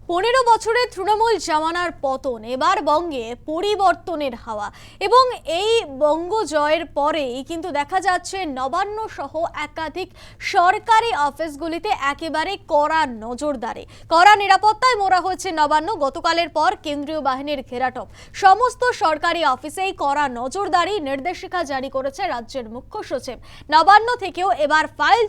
15 বছরে তৃণমূল জামানার পতন, এবার বঙ্গে পরিবর্তনের হাওয়া। এবং এই বঙ্গ জয়ের পরেই কিন্তু দেখা যাচ্ছে নবান্ন সহ একাধিক সরকারি অফিসগুলিতে একেবারে কড়া নজরদারি, কড়া নিরাপত্তায় মোড়া হয়েছে নবান্ন। গতকালের পর কেন্দ্রীয় বাহিনীর ঘেরাটোপ, সমস্ত সরকারি অফিসেই কড়া নজরদারি নির্দেশিকা জারি করেছে রাজ্যের মুখ্য সচিব। নবান্ন থেকেও এবার ফাইল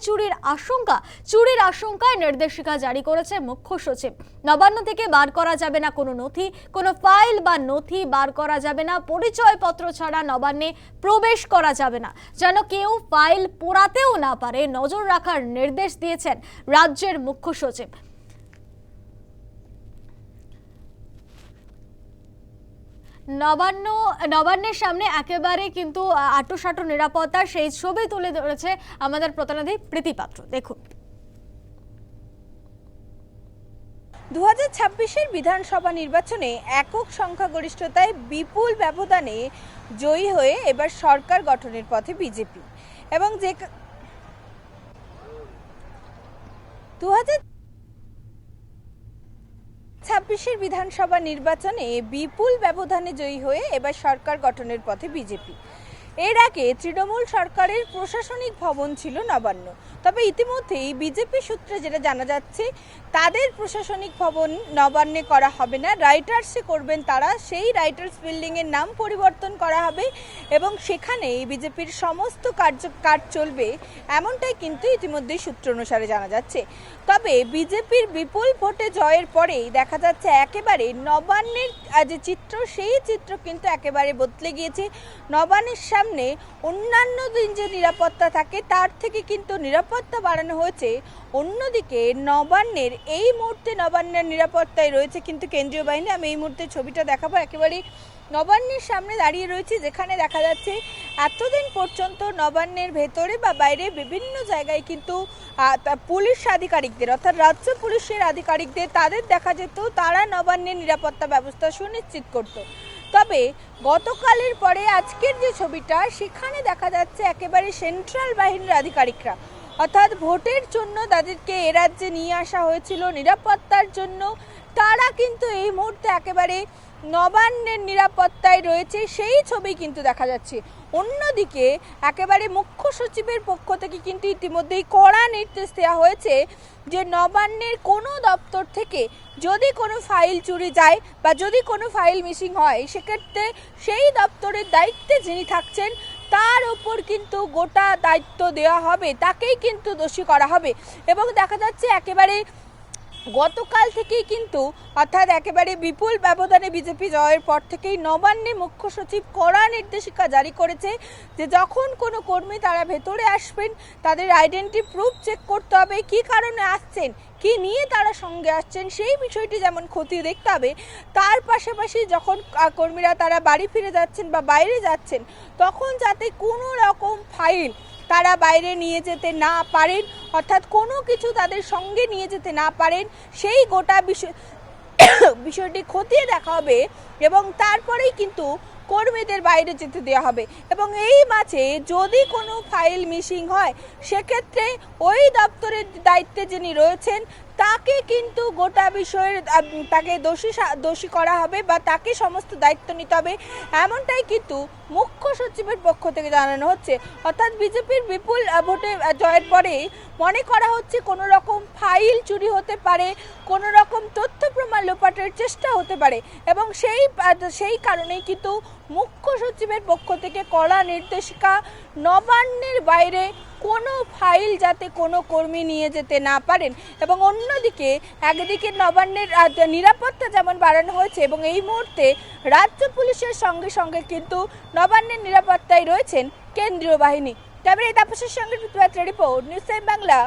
চুরির আশঙ্কায় নির্দেশিকা জারি করেছে মুখ্য সচিব। নবান্ন থেকে বার করা যাবে না কোনো নথি, কোনো ফাইল বা নথি বার করা যাবে না, পরিচয়পত্র ছাড়া নবান্নে প্রবেশ করা যাবে না, যেন কেউ ফাইল পোড়াতেও না পারে নজর রাখার নির্দেশ দিয়েছেন রাজ্যের মুখ্য সচিব। নবান্নের সামনে একেবারে কিন্তু আঁটোসাঁটো নিরাপত্তা, সেই ছবি তুলে ধরেছে আমাদের প্রতিনিধি প্রীতি পাত্র। দেখুন, 2026-এর বিধানসভা নির্বাচনে একক সংখ্যাগরিষ্ঠতায় বিপুল ব্যবধানে জয়ী হয়ে এবার সরকার গঠনের পথে বিজেপি। এবং যে 2026-এর বিধানসভা নির্বাচনে বিপুল ব্যবধানে জয়ী হয়ে এবার সরকার গঠনের পথে বিজেপি। এর আগে তৃণমূল সরকারের প্রশাসনিক ভবন ছিল নবান্ন, তবে ইতিমধ্যেই বিজেপি সূত্রে যেটা জানা যাচ্ছে, তাদের প্রশাসনিক ভবন নবান্নে করা হবে না, রাইটার্সে করবেন তারা। সেই রাইটার্স বিল্ডিংয়ের নাম পরিবর্তন করা হবে এবং সেখানে বিজেপির সমস্ত কাজ চলবে, এমনটাই কিন্তু ইতিমধ্যেই সূত্র অনুসারে জানা যাচ্ছে। তবে বিজেপির বিপুল ভোটে জয়ের পরেই দেখা যাচ্ছে একেবারে নবান্নের যে চিত্র, সেই চিত্র কিন্তু একেবারে বদলে গিয়েছে। নবান্নের সামনে অন্যান্য দিন যে নিরাপত্তা থাকে তার থেকে কিন্তু নিরাপত্তা বাড়ানো হয়েছে। অন্যদিকে নবান্নের এই মুহূর্তে নবান্নের নিরাপত্তায় রয়েছে কিন্তু কেন্দ্রীয় বাহিনী। আমি এই মুহূর্তে ছবিটা দেখাবো, একেবারে নবান্নের সামনে দাঁড়িয়ে রয়েছে, যেখানে দেখা যাচ্ছে এতদিন পর্যন্ত নবান্নের ভেতরে বা বাইরে বিভিন্ন জায়গায় কিন্তু পুলিশ আধিকারিকদের, অর্থাৎ রাজ্য পুলিশের আধিকারিকদের তাদের দেখা যেত, তারা নবান্নের নিরাপত্তা ব্যবস্থা সুনিশ্চিত করত। তবে গতকালের পরে আজকের যে ছবিটা, সেখানে দেখা যাচ্ছে একেবারে সেন্ট্রাল বাহিনীর আধিকারিকরা, অর্থাৎ ভোটের জন্য তাদেরকে এ রাজ্যে নিয়ে আসা হয়েছিল নিরাপত্তার জন্য, তারা কিন্তু এই মুহূর্তে একেবারে নবান্নের নিরাপত্তায় রয়েছে, সেই ছবি কিন্তু দেখা যাচ্ছে। অন্যদিকে একেবারে মুখ্য সচিবের পক্ষ থেকে কিন্তু ইতিমধ্যেই কড়া নির্দেশ দেওয়া হয়েছে যে নবান্নের কোনো দপ্তর থেকে যদি কোনো ফাইল চুরি যায় বা যদি কোনো ফাইল মিসিং হয়, সেক্ষেত্রে সেই দপ্তরের দায়িত্বে যিনি থাকছেন তার ওপর কিন্তু গোটা দায়িত্ব দেওয়া হবে, তাকেই কিন্তু দোষী করা হবে। এবং দেখা যাচ্ছে একেবারে গতকাল থেকেই কিন্তু, অর্থাৎ একেবারে বিপুল ব্যবধানে বিজেপি জয়ের পর থেকেই নবান্নে মুখ্য সচিব কড়া নির্দেশিকা জারি করেছে যে যখন কোনো কর্মী তারা ভেতরে আসবেন, তাদের আইডেন্টি প্রুফ চেক করতে হবে, কী কারণে আসছেন, কি নিয়ে তারা সঙ্গে আসছেন, সেই বিষয়টি যেমন খতিয়ে দেখতে হবে। তার পাশাপাশি যখন কর্মীরা তারা বাড়ি ফিরে যাচ্ছেন বা বাইরে যাচ্ছেন, তখন যাতে কোনো রকম ফাইল তারা বাইরে নিয়ে যেতে না পারেন, অর্থাৎ কোনো কিছু তাদের সঙ্গে নিয়ে যেতে না পারেন, সেই গোটা বিষয়টি খতিয়ে দেখা হবে এবং তারপরেই কিন্তু কর্মীদের বাইরে যেতে দেওয়া হবে। এবং এই মাঝে যদি কোনো ফাইল মিসিং হয়, সেক্ষেত্রে ওই দপ্তরের দায়িত্বে যিনি রয়েছেন তাকে কিন্তু গোটা বিষয়ের তাকে দোষী করা হবে বা তাকে সমস্ত দায়িত্ব নিতে হবে, এমনটাই কিন্তু মুখ্য সচিবের পক্ষ থেকে জানানো হচ্ছে। অর্থাৎ বিজেপির বিপুল ভোটে জয়ের পরে মনে করা হচ্ছে কোনো রকম ফাইল চুরি হতে পারে, কোনো রকম তথ্য প্রমাণ লোপাটের চেষ্টা হতে পারে, এবং সেই কারণেই কিন্তু মুখ্য সচিবের পক্ষ থেকে কড়া নির্দেশিকা, নবান্নের বাইরে কোনো ফাইল যাতে কোনো কর্মী নিয়ে যেতে না পারেন। এবং অন্যদিকে একদিকে নবান্নের নিরাপত্তা যেমন বাড়ানো হয়েছে, এবং এই মুহূর্তে রাজ্য পুলিশের সঙ্গে সঙ্গে কিন্তু নবান্নের নিরাপত্তায় রয়েছেন কেন্দ্রীয় বাহিনী। তবে এই তাপসের সঙ্গে রিপোর্ট, নিউজ টাইম বাংলা।